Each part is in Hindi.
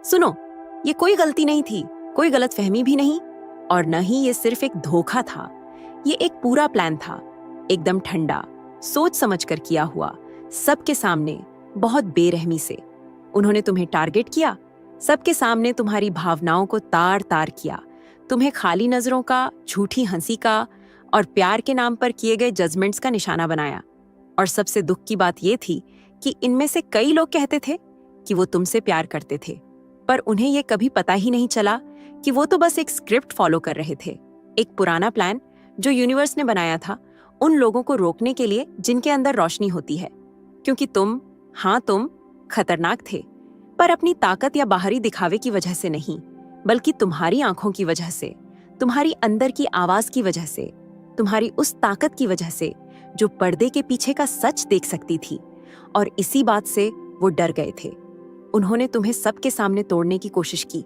सुनो, ये कोई गलती नहीं थी, कोई गलतफहमी भी नहीं, और न ही ये सिर्फ एक धोखा था। ये एक पूरा प्लान था, एकदम ठंडा, सोच समझकर किया हुआ, सबके सामने, बहुत बेरहमी से। उन्होंने तुम्हें टारगेट किया, सबके सामने तुम्हारी भावनाओं को तार तार किया, तुम्हें खाली नजरों का, झूठी हंसी का और प्यार के नाम पर किए गए जजमेंट्स का निशाना बनाया। और सबसे दुख की बात यह थी कि इनमें से कई लोग कहते थे कि वो तुमसे प्यार करते थे, पर उन्हें यह कभी पता ही नहीं चला कि वो तो बस एक स्क्रिप्ट फॉलो कर रहे थे, एक पुराना प्लान जो यूनिवर्स ने बनाया था उन लोगों को रोकने के लिए जिनके अंदर रोशनी होती है। क्योंकि तुम खतरनाक थे, पर अपनी ताकत या बाहरी दिखावे की वजह से नहीं, बल्कि तुम्हारी आंखों की वजह से, तुम्हारी अंदर की आवाज की वजह से, तुम्हारी उस ताकत की वजह से जो पर्दे के पीछे का सच देख सकती थी। और इसी बात से वो डर गए थे। उन्होंने तुम्हें सबके सामने तोड़ने की कोशिश की।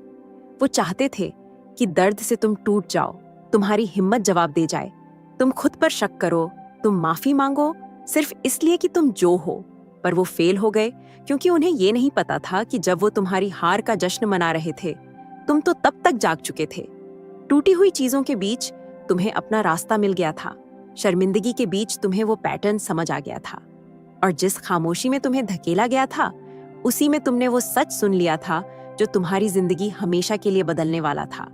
वो चाहते थे कि दर्द से तुम टूट जाओ, तुम्हारी हिम्मत जवाब दे जाए, तुम खुद पर शक करो, तुम माफी मांगो सिर्फ इसलिए कि तुम जो हो। पर वो फेल हो गए, क्योंकि उन्हें ये नहीं पता था कि जब वो तुम्हारी हार का जश्न मना रहे थे, तुम तो तब तक जाग चुके थे। टूटी हुई चीजों के बीच तुम्हें अपना रास्ता मिल गया था, शर्मिंदगी के बीच तुम्हें वो पैटर्न समझ आ गया था, और जिस खामोशी में तुम्हें धकेला गया था, उसी में तुमने वो सच सुन लिया था जो तुम्हारी जिंदगी हमेशा के लिए बदलने वाला था।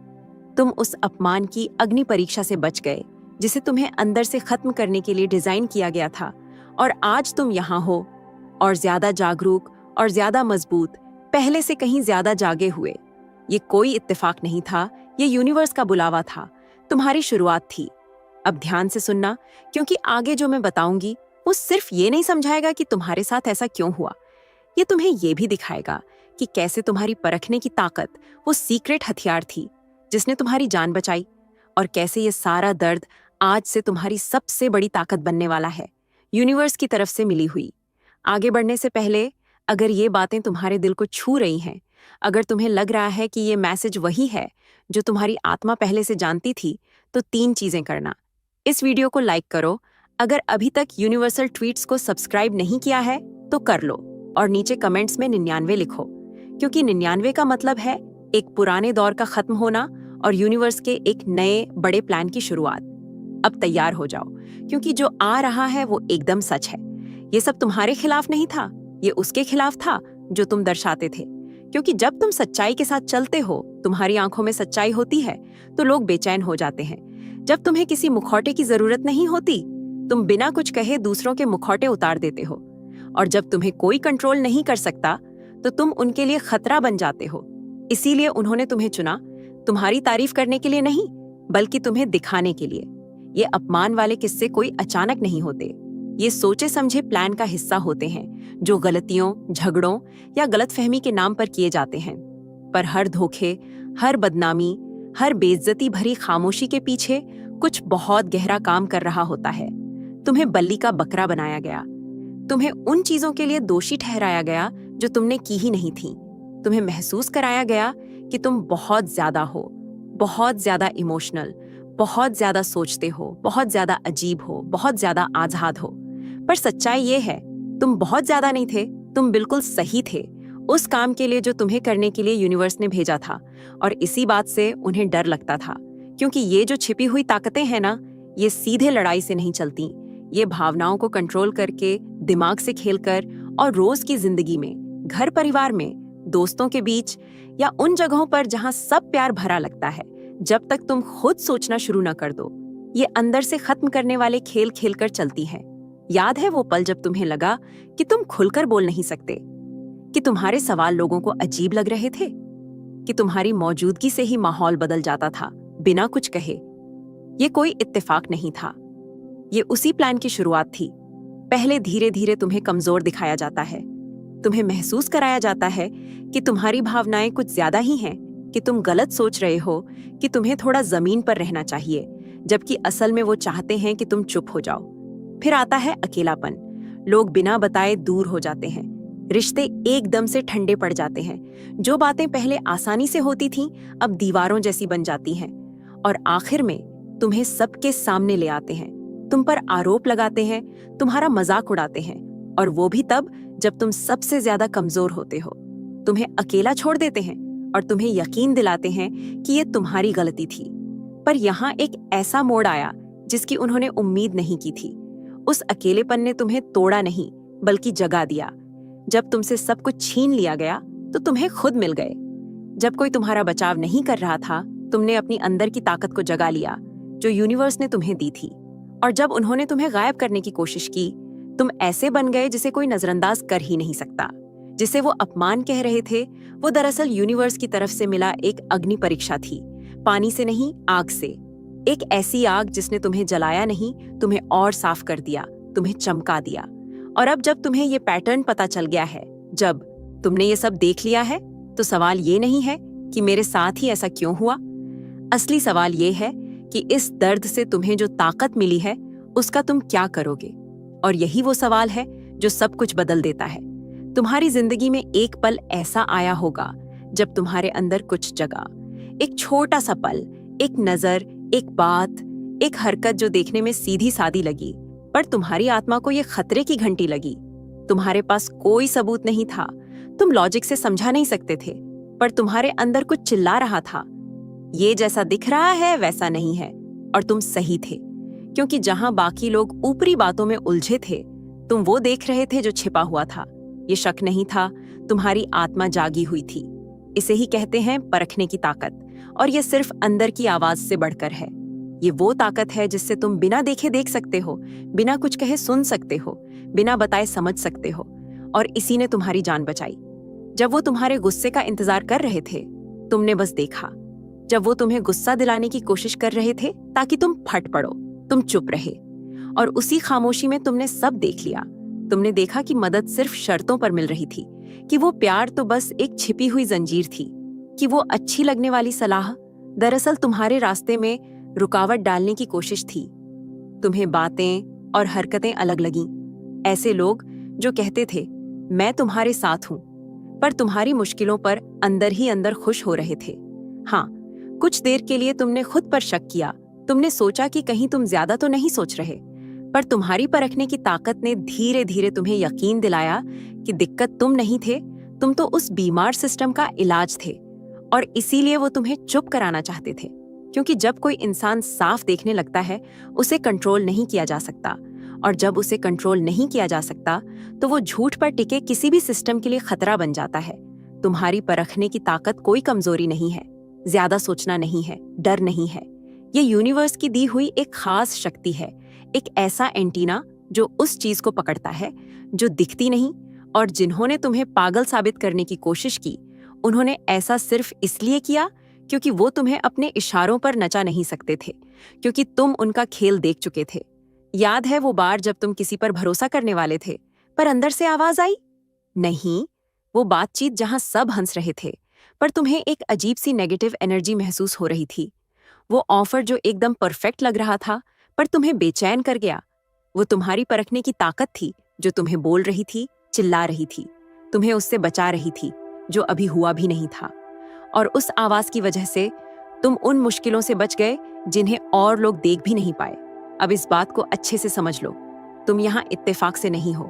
तुम उस अपमान की अग्नि परीक्षा से बच गए, जिसे तुम्हें अंदर से खत्म करने के लिए डिजाइन किया गया था, और आज तुम यहाँ हो, और ज्यादा जागरूक और ज्यादा मजबूत, पहले से कहीं ज्यादा जागे हुए। ये कोई इत्तेफाक नहीं था, ये यूनिवर्स का बुलावा था, तुम्हारी शुरुआत थी। अब ध्यान से सुनना, क्योंकि आगे जो मैं बताऊंगी वो सिर्फ ये नहीं समझाएगा कि तुम्हारे साथ ऐसा क्यों हुआ, ये तुम्हें ये भी दिखाएगा कि कैसे तुम्हारी परखने की ताकत वो सीक्रेट हथियार थी जिसने तुम्हारी जान बचाई, और कैसे ये सारा दर्द आज से तुम्हारी सबसे बड़ी ताकत बनने वाला है, यूनिवर्स की तरफ से मिली हुई। आगे बढ़ने से पहले, अगर ये बातें तुम्हारे दिल को छू रही हैं, अगर तुम्हें लग रहा है कि ये मैसेज वही है जो तुम्हारी आत्मा पहले से जानती थी, तो 3 चीजें करना। इस वीडियो को लाइक करो, अगर अभी तक यूनिवर्सल ट्वीट्स को सब्सक्राइब नहीं किया है तो कर लो, और नीचे कमेंट्स में 99 लिखो, क्योंकि 99 का मतलब है एक पुराने दौर का खत्म होना और यूनिवर्स के एक नए बड़े प्लान की शुरुआत। अब तैयार हो जाओ, क्योंकि जो आ रहा है वो एकदम सच है। ये सब तुम्हारे खिलाफ नहीं था, ये उसके खिलाफ था जो तुम दर्शाते थे। क्योंकि जब तुम सच्चाई के साथ चलते हो, तुम्हारी आंखों में सच्चाई होती है, तो लोग बेचैन हो जाते हैं। जब तुम्हें किसी मुखौटे की जरूरत नहीं होती, तुम बिना कुछ कहे दूसरों के मुखौटे उतार देते हो, और जब तुम्हें कोई कंट्रोल नहीं कर सकता, तो तुम उनके लिए खतरा बन जाते हो। इसीलिए उन्होंने तुम्हें चुना, तुम्हारी तारीफ करने के लिए नहीं, बल्कि तुम्हें दिखाने के लिए। ये अपमान वाले किस्से कोई अचानक नहीं होते, ये सोचे समझे प्लान का हिस्सा होते हैं, जो गलतियों, झगड़ों या गलतफहमी के नाम पर किए जाते हैं। पर हर धोखे, हर बदनामी, हर बेइज्जती भरी खामोशी के पीछे कुछ बहुत गहरा काम कर रहा होता है। तुम्हें बल्ली का बकरा बनाया गया, तुम्हें उन चीजों के लिए दोषी ठहराया गया जो तुमने की ही नहीं थी। तुम्हें महसूस कराया गया कि तुम बहुत ज्यादा हो, बहुत ज्यादा इमोशनल, बहुत ज्यादा सोचते हो, बहुत ज्यादा अजीब हो, बहुत ज्यादा आजाद हो। पर सच्चाई ये है, तुम बहुत ज्यादा नहीं थे, तुम बिल्कुल सही थे उस काम के लिए जो तुम्हें करने के लिए यूनिवर्स ने भेजा था। और इसी बात से उन्हें डर लगता था, क्योंकि ये जो छिपी हुई ताकतें हैं ना, ये सीधे लड़ाई से नहीं चलती। ये भावनाओं को कंट्रोल करके, दिमाग से खेलकर, और रोज की जिंदगी में, घर परिवार में, दोस्तों के बीच, या उन जगहों पर जहां सब प्यार भरा लगता है, जब तक तुम खुद सोचना शुरू न कर दो, ये अंदर से खत्म करने वाले खेल खेलकर चलती है। याद है वो पल जब तुम्हें लगा कि तुम खुलकर बोल नहीं सकते, कि तुम्हारे सवाल लोगों को अजीब लग रहे थे, कि तुम्हारी मौजूदगी से ही माहौल बदल जाता था बिना कुछ कहे। ये कोई इत्तेफाक नहीं था, ये उसी प्लान की शुरुआत थी। पहले धीरे धीरे तुम्हें कमजोर दिखाया जाता है, तुम्हें महसूस कराया जाता है कि तुम्हारी भावनाएं कुछ ज्यादा ही हैं, कि तुम गलत सोच रहे हो, कि तुम्हें थोड़ा जमीन पर रहना चाहिए, जबकि असल में वो चाहते हैं कि तुम चुप हो जाओ। फिर आता है अकेलापन, लोग बिना बताए दूर हो जाते हैं, रिश्ते एकदम से ठंडे पड़ जाते हैं, जो बातें पहले आसानी से होती थीं अब दीवारों जैसी बन जाती हैं, और आखिर में तुम्हें सबके सामने ले आते हैं, तुम पर आरोप लगाते हैं, तुम्हारा मजाक उड़ाते हैं, और वो भी तब जब तुम सबसे ज्यादा कमजोर होते हो। तुम्हें अकेला छोड़ देते हैं, और तुम्हें यकीन दिलाते हैं कि ये तुम्हारी गलती थी। पर यहाँ एक ऐसा मोड़ आया जिसकी उन्होंने उम्मीद नहीं की थी। उस अकेलेपन ने तुम्हें तोड़ा नहीं बल्कि जगा दिया। जब तुमसे सब कुछ छीन लिया गया तो तुम्हें खुद मिल गए। जब कोई तुम्हारा बचाव नहीं कर रहा था, तुमने अपनी अंदर की ताकत को जगा लिया जो यूनिवर्स ने तुम्हें दी थी। और जब उन्होंने तुम्हें गायब करने की कोशिश की, तुम ऐसे बन गए जिसे कोई नजरअंदाज कर ही नहीं सकता। जिसे वो अपमान कह रहे थे, वो दरअसल यूनिवर्स की तरफ से मिला एक अग्नि परीक्षा थी। पानी से नहीं, आग से। एक ऐसी आग जिसने तुम्हें जलाया नहीं, तुम्हें और साफ कर दिया, तुम्हें चमका दिया। और अब जब तुम्हें ये पैटर्न पता चल गया है, जब तुमने ये सब देख लिया है, तो सवाल ये नहीं है कि मेरे साथ ही ऐसा क्यों हुआ। असली सवाल ये है कि इस दर्द से तुम्हें जो ताकत मिली है, उसका तुम क्या करोगे। और यही वो सवाल है जो सब कुछ बदल देता है। तुम्हारी जिंदगी में एक पल ऐसा आया होगा जब तुम्हारे अंदर कुछ जगा। एक छोटा सा पल, एक नजर, एक बात, एक हरकत जो देखने में सीधी सादी लगी, पर तुम्हारी आत्मा को ये खतरे की घंटी लगी। तुम्हारे पास कोई सबूत नहीं था, तुम लॉजिक से समझा नहीं सकते थे, पर तुम्हारे अंदर कुछ चिल्ला रहा था, ये जैसा दिख रहा है वैसा नहीं है। और तुम सही थे, क्योंकि जहां बाकी लोग ऊपरी बातों में उलझे थे, तुम वो देख रहे थे जो छिपा हुआ था। ये शक नहीं था, तुम्हारी आत्मा जागी हुई थी। इसे ही कहते हैं परखने की ताकत। और ये सिर्फ अंदर की आवाज से बढ़कर है। ये वो ताकत है जिससे तुम बिना देखे देख सकते हो, बिना कुछ कहे सुन सकते हो, बिना बताए समझ सकते हो। और इसी ने तुम्हारी जान बचाई। जब वो तुम्हारे गुस्से का इंतजार कर रहे थे, तुमने बस देखा। जब वो तुम्हें गुस्सा दिलाने की कोशिश कर रहे थे ताकि तुम फट पड़ो, तुम चुप रहे। और उसी खामोशी में तुमने सब देख लिया। तुमने देखा कि मदद सिर्फ शर्तों पर मिल रही थी, कि वो प्यार तो बस एक छिपी हुई जंजीर थी, कि वो अच्छी लगने वाली सलाह दरअसल तुम्हारे रास्ते में रुकावट डालने की कोशिश थी। तुम्हें बातें और हरकतें अलग लगीं। ऐसे लोग जो कहते थे मैं तुम्हारे साथ हूं, पर तुम्हारी मुश्किलों पर अंदर ही अंदर खुश हो रहे थे। हाँ, कुछ देर के लिए तुमने खुद पर शक किया। तुमने सोचा कि कहीं तुम ज्यादा तो नहीं सोच रहे, पर तुम्हारी परखने की ताकत ने धीरे धीरे तुम्हें यकीन दिलाया कि दिक्कत तुम नहीं थे, तुम तो उस बीमार सिस्टम का इलाज थे। और इसीलिए वो तुम्हें चुप कराना चाहते थे, क्योंकि जब कोई इंसान साफ देखने लगता है, उसे कंट्रोल नहीं किया जा सकता। और जब उसे कंट्रोल नहीं किया जा सकता, तो वो झूठ पर टिके किसी भी सिस्टम के लिए खतरा बन जाता है। तुम्हारी परखने की ताकत कोई कमजोरी नहीं है, ज्यादा सोचना नहीं है, डर नहीं है। ये यूनिवर्स की दी हुई एक खास शक्ति है, एक ऐसा एंटीना जो उस चीज को पकड़ता है जो दिखती नहीं। और जिन्होंने तुम्हें पागल साबित करने की कोशिश की, उन्होंने ऐसा सिर्फ इसलिए किया क्योंकि वो तुम्हें अपने इशारों पर नचा नहीं सकते थे, क्योंकि तुम उनका खेल देख चुके थे। याद है वो बार जब तुम किसी पर भरोसा करने वाले थे, पर अंदर से आवाज आई, नहीं। वो बातचीत जहां सब हंस रहे थे, पर तुम्हें एक अजीब सी नेगेटिव एनर्जी महसूस हो रही थी। वो ऑफर जो एकदम परफेक्ट लग रहा था, पर तुम्हें बेचैन कर गया। वो तुम्हारी परखने की ताकत थी जो तुम्हें बोल रही थी, चिल्ला रही थी, तुम्हें उससे बचा रही थी जो अभी हुआ भी नहीं था। और उस आवाज की वजह से तुम उन मुश्किलों से बच गए जिन्हें और लोग देख भी नहीं पाए। अब इस बात को अच्छे से समझ लो, तुम यहाँ इत्तेफाक से नहीं हो।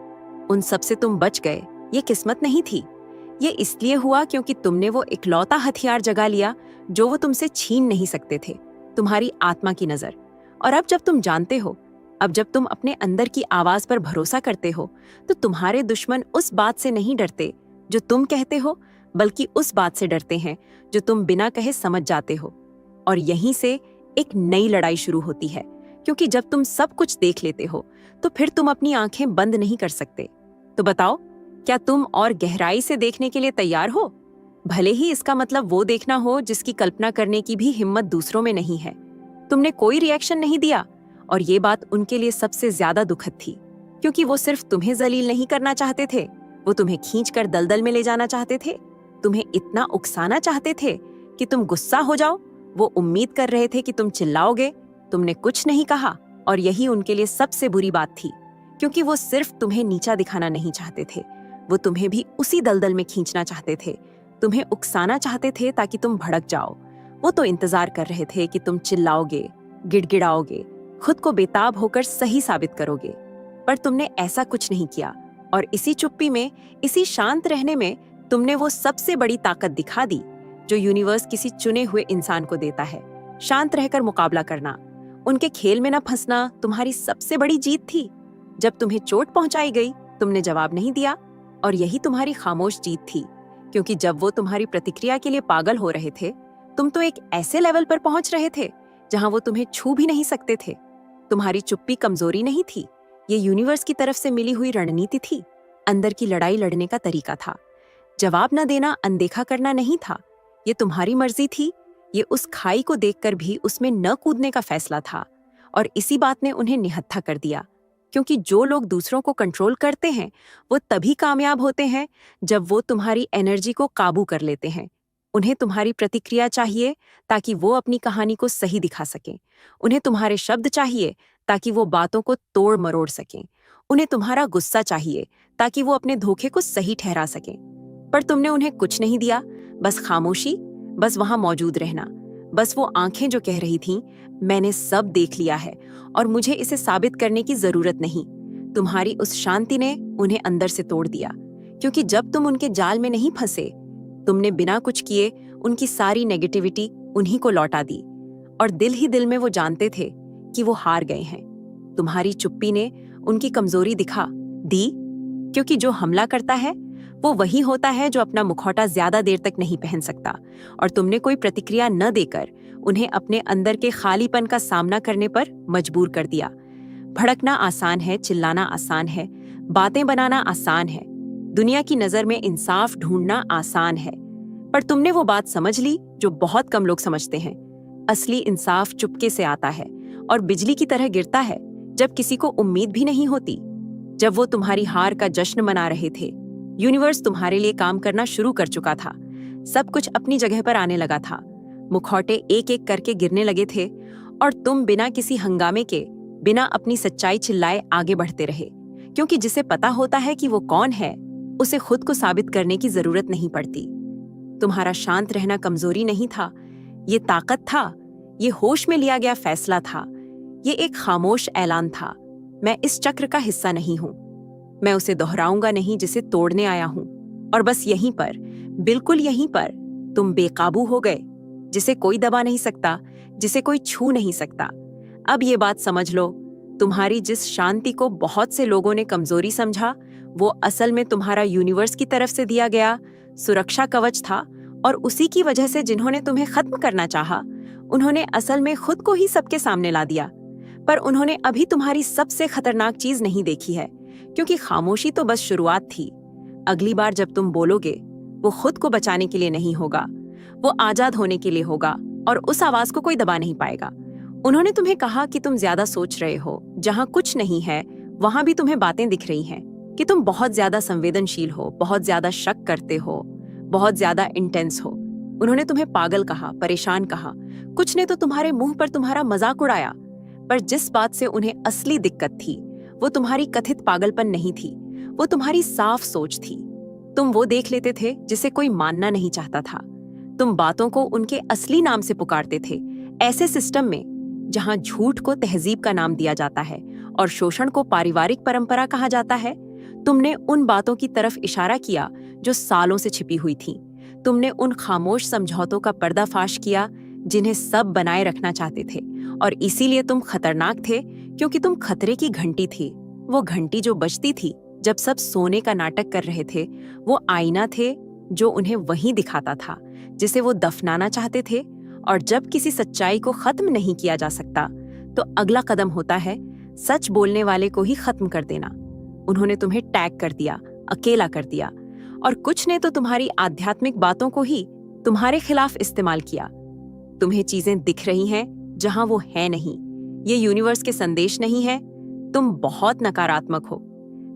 उन सब से तुम बच गए, ये किस्मत नहीं थी। ये इसलिए हुआ क्योंकि तुमने वो इकलौता हथियार जगा लिया जो वो तुमसे छीन नहीं सकते थे, तुम्हारी आत्मा की नजर। और अब जब तुम जानते हो, अब जब तुम अपने अंदर की आवाज पर भरोसा करते हो, तो तुम्हारे दुश्मन उस बात से नहीं डरते जो तुम कहते हो, बल्कि उस बात से डरते हैं जो तुम बिना कहे समझ जाते हो। और यहीं से एक नई लड़ाई शुरू होती है, क्योंकि जब तुम सब कुछ देख लेते हो, तो फिर तुम अपनी आंखें बंद नहीं कर सकते। तो बताओ, क्या तुम और गहराई से देखने के लिए तैयार हो? भले ही इसका मतलब वो देखना हो जिसकी कल्पना करने की भी हिम्मत दूसरों में नहीं है। तुमने कोई रिएक्शन नहीं दिया, और ये बात उनके लिए सबसे ज्यादा दुखद थी, क्योंकि वो सिर्फ तुम्हें जलील नहीं करना चाहते थे, वो तुम्हें खींचकर दलदल में ले जाना चाहते थे। तुम्हें इतना उकसाना चाहते थे कि तुम गुस्सा हो जाओ। वो उम्मीद कर रहे थे कि तुम चिल्लाओगे। तुमने कुछ नहीं कहा, और यही उनके लिए सबसे बुरी बात थी, क्योंकि वो सिर्फ तुम्हें नीचा दिखाना नहीं चाहते थे, वो तुम्हें भी उसी दलदल में खींचना चाहते थे। तुम्हें उकसाना चाहते थे ताकि तुम भड़क जाओ। वो तो इंतजार कर रहे थे कि तुम चिल्लाओगे, गिड़गिड़ाओगे, खुद को बेताब होकर सही साबित करोगे। पर तुमने ऐसा कुछ नहीं किया, और इसी चुप्पी में, इसी शांत रहने में तुमने वो सबसे बड़ी ताकत दिखा दी जो यूनिवर्स किसी चुने हुए इंसान को देता है। शांत रहकर मुकाबला करना, उनके खेल में न फंसना तुम्हारी सबसे बड़ी जीत थी। जब तुम्हें चोट पहुंचाई गई, तुमने जवाब नहीं दिया, और यही तुम्हारी खामोश जीत थी। क्योंकि जब वो तुम्हारी प्रतिक्रिया के लिए पागल हो रहे थे, तुम तो एक ऐसे लेवल पर पहुंच रहे थे जहां वो तुम्हें छू भी नहीं सकते थे। तुम्हारी चुप्पी कमजोरी नहीं थी, ये यूनिवर्स की तरफ से मिली हुई रणनीति थी। अंदर की लड़ाई लड़ने का तरीका था। जवाब न देना, अनदेखा करना नहीं था। ये तुम्हारी मर्जी थी। ये उस खाई को देखकर भी उसमें न कूदने का फैसला था। और इसी बात ने उन्हें निहत्था कर दिया। क्योंकि जो लोग दूसरों को कंट्रोल करते हैं, वो तभी कामयाब होते हैं जब वो तुम्हारी एनर्जी को काबू कर लेते हैं। उन्हें तुम्हारी प्रतिक्रिया चाहिए ताकि वो अपनी कहानी को सही दिखा सकें। उन्हें तुम्हारे शब्द चाहिए ताकि वो बातों को तोड़ मरोड़ सकें। उन्हें तुम्हारा गुस्सा चाहिए ताकि वो अपने धोखे को सही ठहरा सकें। पर तुमने उन्हें कुछ नहीं दिया, बस खामोशी, बस वहां मौजूद रहना, बस वो आंखें जो कह रही थीं, मैंने सब देख लिया है और मुझे इसे साबित करने की जरूरत नहीं। तुम्हारी उस शांति ने उन्हें अंदर से तोड़ दिया। क्योंकि जब तुम उनके जाल में नहीं फंसे, तुमने बिना कुछ किए उनकी सारी नेगेटिविटी उन्हीं को लौटा दी। और दिल ही दिल में वो जानते थे कि वो हार गए हैं। तुम्हारी चुप्पी ने उनकी कमजोरी दिखा दी। क्योंकि जो हमला करता है वो वही होता है जो अपना मुखौटा ज्यादा देर तक नहीं पहन सकता। और तुमने कोई प्रतिक्रिया न देकर उन्हें अपने अंदर के खालीपन का सामना करने पर मजबूर कर दिया। भड़कना आसान है, चिल्लाना आसान है, बातें बनाना आसान है, दुनिया की नजर में इंसाफ ढूंढना आसान है। पर तुमने वो बात समझ ली जो बहुत कम लोग समझते हैं। असली इंसाफ चुपके से आता है और बिजली की तरह गिरता है जब किसी को उम्मीद भी नहीं होती। जब वो तुम्हारी हार का जश्न मना रहे थे, यूनिवर्स तुम्हारे लिए काम करना शुरू कर चुका था। सब कुछ अपनी जगह पर आने लगा था। मुखौटे एक एक करके गिरने लगे थे और तुम बिना किसी हंगामे के, बिना अपनी सच्चाई चिल्लाए आगे बढ़ते रहे। क्योंकि जिसे पता होता है कि वो कौन है, उसे खुद को साबित करने की जरूरत नहीं पड़ती। तुम्हारा शांत रहना कमजोरी नहीं था, ये ताकत था। ये होश में लिया गया फैसला था। ये एक खामोश ऐलान था, मैं इस चक्र का हिस्सा नहीं हूं। मैं उसे दोहराऊंगा नहीं जिसे तोड़ने आया हूं। और बस यहीं पर, बिल्कुल यहीं पर, तुम बेकाबू हो गए, जिसे कोई दबा नहीं सकता, जिसे कोई छू नहीं सकता। अब ये बात समझ लो, तुम्हारी जिस शांति को बहुत से लोगों ने कमजोरी समझा, वो असल में तुम्हारा यूनिवर्स की तरफ से दिया गया सुरक्षा कवच था। और उसी की वजह से जिन्होंने तुम्हें खत्म करना चाहा, उन्होंने असल में खुद को ही सबके सामने ला दिया। पर उन्होंने अभी तुम्हारी सबसे खतरनाक चीज नहीं देखी है। क्योंकि खामोशी तो बस शुरुआत थी। अगली बार जब तुम बोलोगे, वो खुद को बचाने के लिए नहीं होगा, वो आजाद होने के लिए होगा। और उस आवाज को कोई दबा नहीं पाएगा। उन्होंने तुम्हें कहा कि तुम ज्यादा सोच रहे हो, जहां कुछ नहीं है वहां भी तुम्हें बातें दिख रही हैं। कि तुम बहुत ज्यादा संवेदनशील हो, बहुत ज्यादा शक करते हो, बहुत ज्यादा इंटेंस हो। उन्होंने तुम्हें पागल कहा, परेशान कहा। कुछ ने तो तुम्हारे मुंह पर तुम्हारा मजाक उड़ाया। पर जिस बात से उन्हें असली दिक्कत थी, वो तुम्हारी कथित पागलपन नहीं थी, वो तुम्हारी साफ सोच थी। तुम वो देख लेते थे जिसे कोई मानना नहीं चाहता था। तुम बातों को उनके असली नाम से पुकारते थे। ऐसे सिस्टम में जहां झूठ को तहजीब का नाम दिया जाता है और शोषण को पारिवारिक परंपरा कहा जाता है, तुमने उन बातों की तरफ इशारा किया जो सालों से छिपी हुई थीं। तुमने उन खामोश समझौतों का पर्दाफाश किया जिन्हें सब बनाए रखना चाहते थे। और इसीलिए तुम खतरनाक थे, क्योंकि तुम खतरे की घंटी थी। वो घंटी जो बजती थी जब सब सोने का नाटक कर रहे थे। वो आईना थे जो उन्हें वही दिखाता था जिसे वो दफनाना चाहते थे। और जब किसी सच्चाई को खत्म नहीं किया जा सकता, तो अगला कदम होता है सच बोलने वाले को ही खत्म कर देना। उन्होंने तुम्हें टैग कर दिया, अकेला कर दिया। और कुछ ने तो तुम्हारी आध्यात्मिक बातों को ही तुम्हारे खिलाफ इस्तेमाल किया। तुम्हें चीजें दिख रही हैं जहां वो है नहीं। ये यूनिवर्स के संदेश नहीं है। तुम बहुत नकारात्मक हो,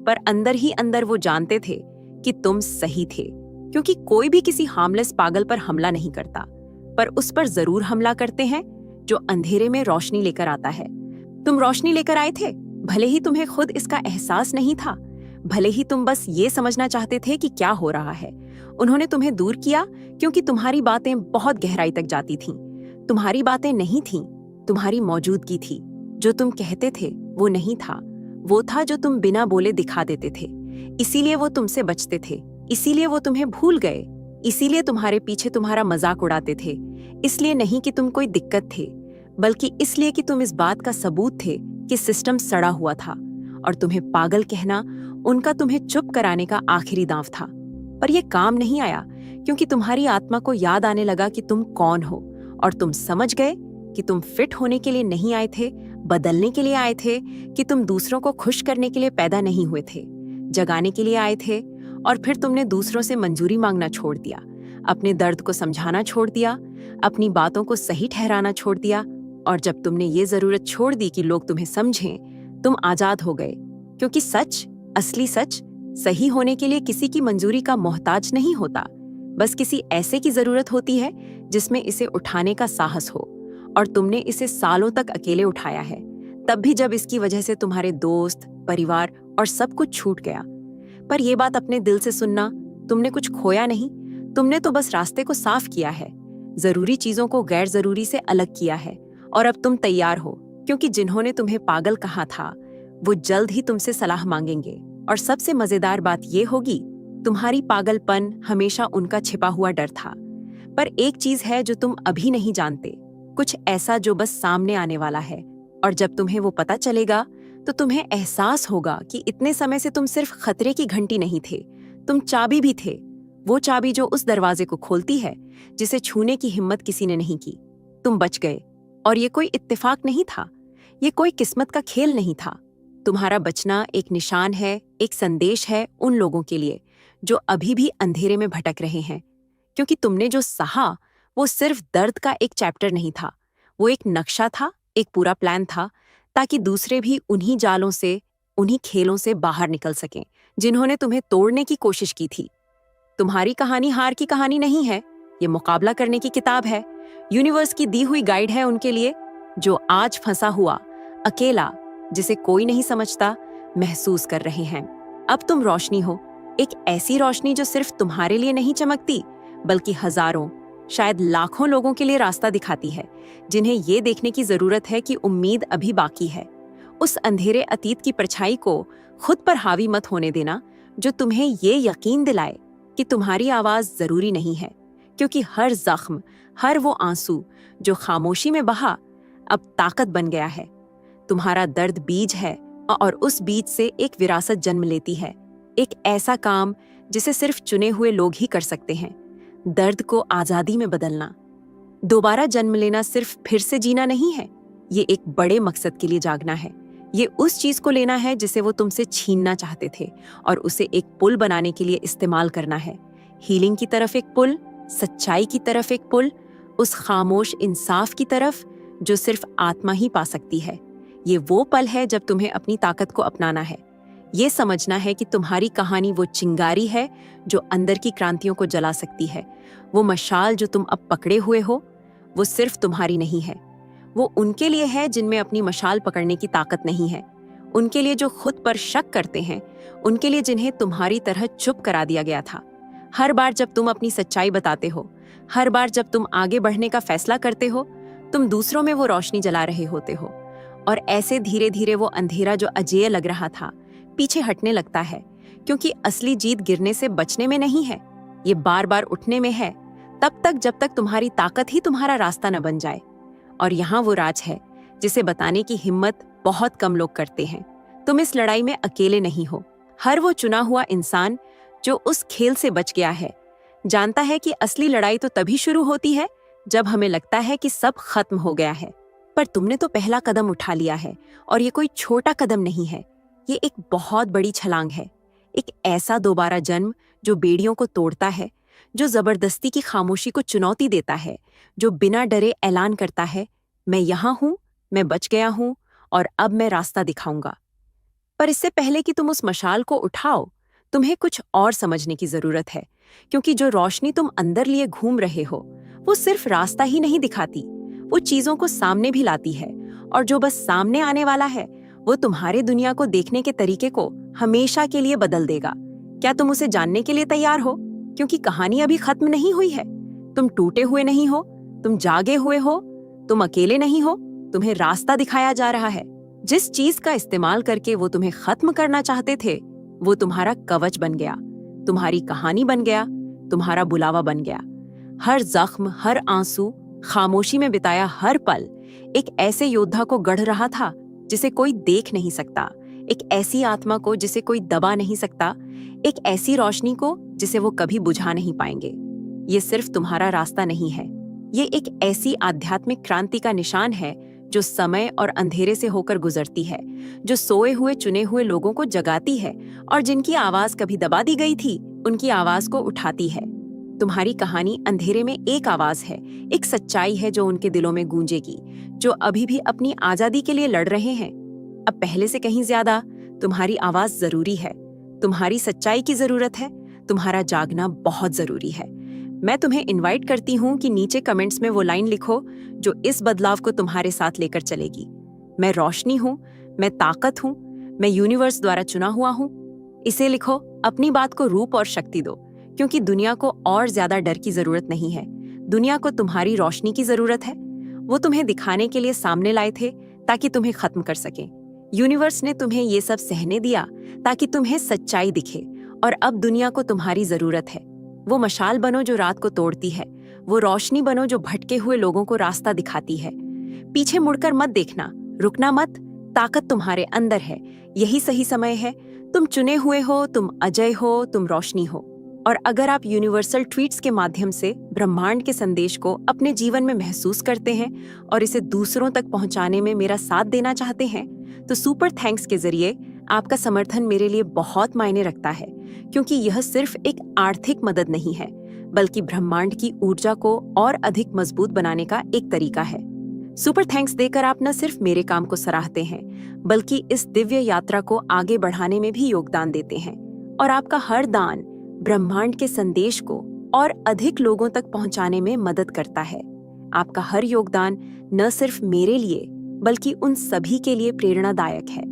पर अंदर ही अंदर वो जानते थे कि तुम सही थे। क्योंकि कोई भी किसी हार्मलेस पागल पर हमला नहीं करता, पर उस पर जरूर हमला करते हैं जो अंधेरे में रोशनी लेकर आता है। तुम रोशनी लेकर आए थे, भले ही तुम्हें खुद इसका एहसास नहीं था। भले ही तुम बस ये समझना चाहते थे कि क्या हो रहा है। उन्होंने तुम्हें दूर किया क्योंकि तुम्हारी बातें बहुत गहराई तक जाती थीं। तुम्हारी बातें नहीं थीं, तुम्हारी मौजूदगी थी। जो तुम कहते थे वो नहीं था, वो था जो तुम बिना बोले दिखा देते थे। इसीलिए वो तुमसे बचते थे, इसीलिए वो तुम्हें भूल गए। इसीलिए तुम्हारे पीछे तुम्हारा मजाक उड़ाते थे। इसलिए नहीं कि तुम कोई दिक्कत थे, बल्कि इसलिए कि तुम इस बात का सबूत थे कि सिस्टम सड़ा हुआ था, और तुम्हें पागल कहना उनका तुम्हें चुप कराने का आखिरी दांव था। पर यह काम नहीं आया, क्योंकि तुम्हारी आत्मा को याद आने लगा कि तुम कौन हो, और तुम समझ गए कि तुम फिट होने के लिए नहीं आए थे, बदलने के लिए आए थे, कि तुम दूसरों को खुश करने के लिए पैदा नहीं हुए थे, जगाने के लिए आए थे। और फिर तुमने दूसरों से मंजूरी मांगना छोड़ दिया, अपने दर्द को समझाना छोड़ दिया, अपनी बातों को सही ठहराना छोड़ दिया। और जब तुमने ये जरूरत छोड़ दी कि लोग तुम्हें समझें, तुम आजाद हो गए, क्योंकि सच, असली सच, सही होने के लिए किसी की मंजूरी का मोहताज नहीं होता, बस किसी ऐसे की जरूरत होती है जिसमें इसे उठाने का साहस हो। और तुमने इसे सालों तक अकेले उठाया है, तब भी जब इसकी वजह से तुम्हारे दोस्त, परिवार और सब कुछ छूट गया। पर यह बात अपने दिल से सुनना, तुमने कुछ खोया नहीं, तुमने तो बस रास्ते को साफ किया है, जरूरी चीजों को गैर जरूरी से अलग किया है। और अब तुम तैयार हो, क्योंकि जिन्होंने तुम्हें पागल कहा था वो जल्द ही तुमसे सलाह मांगेंगे। और सबसे मजेदार बात यह होगी, तुम्हारी पागलपन हमेशा उनका छिपा हुआ डर था। पर एक चीज है जो तुम अभी नहीं जानते, कुछ ऐसा जो बस सामने आने वाला है। और जब तुम्हें वो पता चलेगा तो तुम्हें एहसास होगा कि इतने समय से तुम सिर्फ खतरे की घंटी नहीं थे, तुम चाबी भी थे। वो चाबी जो उस दरवाजे को खोलती है जिसे छूने की हिम्मत किसी ने नहीं की। तुम बच गए, और ये कोई इत्तेफाक नहीं था, ये कोई किस्मत का खेल नहीं था। तुम्हारा बचना एक निशान है, एक संदेश है उन लोगों के लिए जो अभी भी अंधेरे में भटक रहे हैं। क्योंकि तुमने जो सहा वो सिर्फ दर्द का एक चैप्टर नहीं था, वो एक नक्शा था, एक पूरा प्लान था, ताकि दूसरे भी उन्हीं जालों से, उन्हीं खेलों से बाहर निकल सकें जिन्होंने तुम्हें तोड़ने की कोशिश की थी। तुम्हारी कहानी हार की कहानी नहीं है, ये मुकाबला करने की किताब है, यूनिवर्स की दी हुई गाइड है उनके लिए जो आज फंसा हुआ, अकेला, जिसे कोई नहीं समझता, महसूस कर रहे हैं। अब तुम रोशनी हो, एक ऐसी रोशनी जो सिर्फ तुम्हारे लिए नहीं चमकती, बल्कि हजारों, शायद लाखों लोगों के लिए रास्ता दिखाती है, जिन्हें ये देखने की जरूरत है कि उम्मीद अभी बाकी है। उस अंधेरे अतीत की परछाई को खुद पर हावी मत होने देना, जो तुम्हें ये यकीन दिलाए कि तुम्हारी आवाज जरूरी नहीं है, क्योंकि हर जख्म, हर वो आंसू जो खामोशी में बहा, अब ताकत बन गया है। तुम्हारा दर्द बीज है, और उस बीज से एक विरासत जन्म लेती है, एक ऐसा काम जिसे सिर्फ चुने हुए लोग ही कर सकते हैं। दर्द को आजादी में बदलना। दोबारा जन्म लेना सिर्फ फिर से जीना नहीं है, ये एक बड़े मकसद के लिए जागना है। ये उस चीज को लेना है जिसे वो तुमसे छीनना चाहते थे, और उसे एक पुल बनाने के लिए इस्तेमाल करना है। हीलिंग की तरफ एक पुल, सच्चाई की तरफ एक पुल, उस खामोश इंसाफ की तरफ जो सिर्फ आत्मा ही पा सकती है। ये वो पल है जब तुम्हें अपनी ताकत को अपनाना है। ये समझना है कि तुम्हारी कहानी वो चिंगारी है जो अंदर की क्रांतियों को जला सकती है। वो मशाल जो तुम अब पकड़े हुए हो, वो सिर्फ तुम्हारी नहीं है, वो उनके लिए है जिनमें अपनी मशाल पकड़ने की ताकत नहीं है, उनके लिए जो खुद पर शक करते हैं, उनके लिए जिन्हें तुम्हारी तरह चुप करा दिया गया था। हर बार जब तुम अपनी सच्चाई बताते हो, हर बार जब तुम आगे बढ़ने का फैसला करते हो, तुम दूसरों में वो रोशनी जला रहे होते हो। और ऐसे धीरे धीरे वो अंधेरा जो अजेय लग रहा था पीछे हटने लगता है, क्योंकि असली जीत गिरने से बचने में नहीं है, ये बार बार उठने में है, तब तक जब तक तुम्हारी ताकत ही तुम्हारा रास्ता न बन जाए। और यहाँ वो राज है जिसे बताने की हिम्मत बहुत कम लोग करते हैं। तुम इस लड़ाई में अकेले नहीं हो। हर वो चुना हुआ इंसान जो उस खेल से बच गया है जानता है कि असली लड़ाई तो तभी शुरू होती है जब हमें लगता है कि सब खत्म हो गया है। पर तुमने तो पहला कदम उठा लिया है, और ये कोई छोटा कदम नहीं है, ये एक बहुत बड़ी छलांग है। एक ऐसा दोबारा जन्म जो बेड़ियों को तोड़ता है, जो जबरदस्ती की खामोशी को चुनौती देता है, जो बिना डरे ऐलान करता है, मैं यहाँ हूँ, मैं बच गया हूँ, और अब मैं रास्ता दिखाऊंगा। पर इससे पहले कि तुम उस मशाल को उठाओ, तुम्हें कुछ और समझने की जरूरत है, क्योंकि जो रोशनी तुम अंदर लिए घूम रहे हो वो सिर्फ रास्ता ही नहीं दिखाती, वो चीजों को सामने भी लाती है। और जो बस सामने आने वाला है वो तुम्हारे दुनिया को देखने के तरीके को हमेशा के लिए बदल देगा। क्या तुम उसे जानने के लिए तैयार हो? क्योंकि कहानी अभी खत्म नहीं हुई है। तुम टूटे हुए नहीं हो, तुम जागे हुए हो, तुम अकेले नहीं हो, तुम्हें रास्ता दिखाया जा रहा है। जिस चीज का इस्तेमाल करके वो तुम्हें खत्म करना चाहते थे वो तुम्हारा कवच बन गया, तुम्हारी कहानी बन गया, तुम्हारा बुलावा बन गया। हर जख्म, हर आंसू, खामोशी में बिताया हर पल एक ऐसे योद्धा को गढ़ रहा था जिसे कोई देख नहीं सकता, एक ऐसी आत्मा को जिसे कोई दबा नहीं सकता, एक ऐसी रोशनी को जिसे वो कभी बुझा नहीं पाएंगे। ये सिर्फ तुम्हारा रास्ता नहीं है, ये एक ऐसी आध्यात्मिक क्रांति का निशान है जो समय और अंधेरे से होकर गुजरती है, जो सोए हुए चुने हुए लोगों को जगाती है और जिनकी आवाज कभी दबा दी गई थी उनकी आवाज को उठाती है। तुम्हारी कहानी अंधेरे में एक आवाज है, एक सच्चाई है जो उनके दिलों में गूंजेगी, जो अभी भी अपनी आजादी के लिए लड़ रहे हैं। अब पहले से कहीं ज्यादा तुम्हारी आवाज जरूरी है, तुम्हारी सच्चाई की जरूरत है, तुम्हारा जागना बहुत जरूरी है। मैं तुम्हें इनवाइट करती हूँ कि नीचे कमेंट्स में वो लाइन लिखो जो इस बदलाव को तुम्हारे साथ लेकर चलेगी। मैं रोशनी हूँ, मैं ताकत हूँ, मैं यूनिवर्स द्वारा चुना हुआ हूँ। इसे लिखो, अपनी बात को रूप और शक्ति दो, क्योंकि दुनिया को और ज्यादा डर की जरूरत नहीं है, दुनिया को तुम्हारी रोशनी की जरूरत है। वो तुम्हें दिखाने के लिए सामने लाए थे ताकि तुम्हें खत्म कर सके। यूनिवर्स ने तुम्हें ये सब सहने दिया ताकि तुम्हें सच्चाई दिखे, और अब दुनिया को तुम्हारी जरूरत है। वो मशाल बनो जो रात को तोड़ती है, वो रोशनी बनो जो भटके हुए लोगों को रास्ता दिखाती है। पीछे मुड़कर मत देखना, रुकना मत, ताकत तुम्हारे अंदर है, यही सही समय है। तुम चुने हुए हो, तुम अजय हो, तुम रोशनी हो। और अगर आप यूनिवर्सल ट्वीट्स के माध्यम से ब्रह्मांड के संदेश को अपने जीवन में महसूस करते हैं और इसे दूसरों तक पहुंचाने में मेरा साथ देना चाहते हैं, तो सुपर थैंक्स के जरिए आपका समर्थन मेरे लिए बहुत मायने रखता है, क्योंकि यह सिर्फ एक आर्थिक मदद नहीं है, बल्कि ब्रह्मांड की ऊर्जा को और अधिक मजबूत बनाने का एक तरीका है। सुपर थैंक्स देकर आप न सिर्फ मेरे काम को सराहते हैं, बल्कि इस दिव्य यात्रा को आगे बढ़ाने में भी योगदान देते हैं। और आपका हर दान ब्रह्मांड के संदेश को और अधिक लोगों तक पहुंचाने में मदद करता है। आपका हर योगदान न सिर्फ मेरे लिए, बल्कि उन सभी के लिए प्रेरणादायक है।